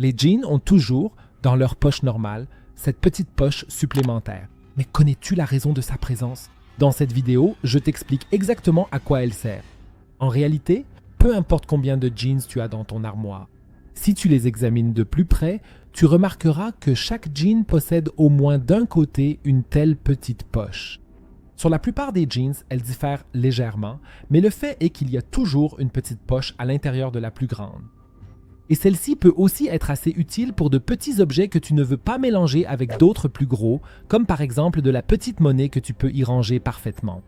Les jeans ont toujours, dans leur poche normale, cette petite poche supplémentaire. Mais connais-tu la raison de sa présence? Dans cette vidéo, je t'explique exactement à quoi elle sert. En réalité, peu importe combien de jeans tu as dans ton armoire, si tu les examines de plus près, tu remarqueras que chaque jean possède au moins d'un côté une telle petite poche. Sur la plupart des jeans, elles diffèrent légèrement, mais le fait est qu'il y a toujours une petite poche à l'intérieur de la plus grande. Et celle-ci peut aussi être assez utile pour de petits objets que tu ne veux pas mélanger avec d'autres plus gros, comme par exemple de la petite monnaie que tu peux y ranger parfaitement.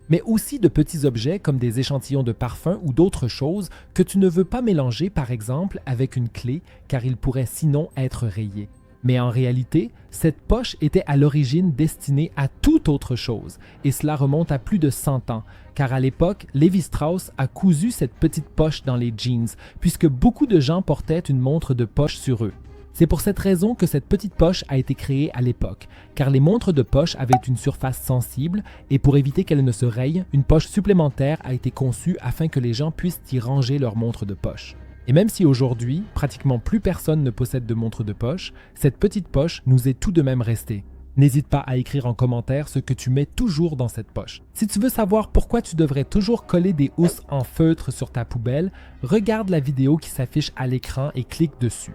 Mais aussi de petits objets comme des échantillons de parfum ou d'autres choses que tu ne veux pas mélanger par exemple avec une clé car ils pourraient sinon être rayés. Mais en réalité, cette poche était à l'origine destinée à toute autre chose et cela remonte à plus de 100 ans car à l'époque, Lévi-Strauss a cousu cette petite poche dans les jeans puisque beaucoup de gens portaient une montre de poche sur eux. C'est pour cette raison que cette petite poche a été créée à l'époque, car les montres de poche avaient une surface sensible et pour éviter qu'elles ne se rayent, une poche supplémentaire a été conçue afin que les gens puissent y ranger leurs montres de poche. Et même si aujourd'hui, pratiquement plus personne ne possède de montre de poche, cette petite poche nous est tout de même restée. N'hésite pas à écrire en commentaire ce que tu mets toujours dans cette poche. Si tu veux savoir pourquoi tu devrais toujours coller des housses en feutre sur ta poubelle, regarde la vidéo qui s'affiche à l'écran et clique dessus.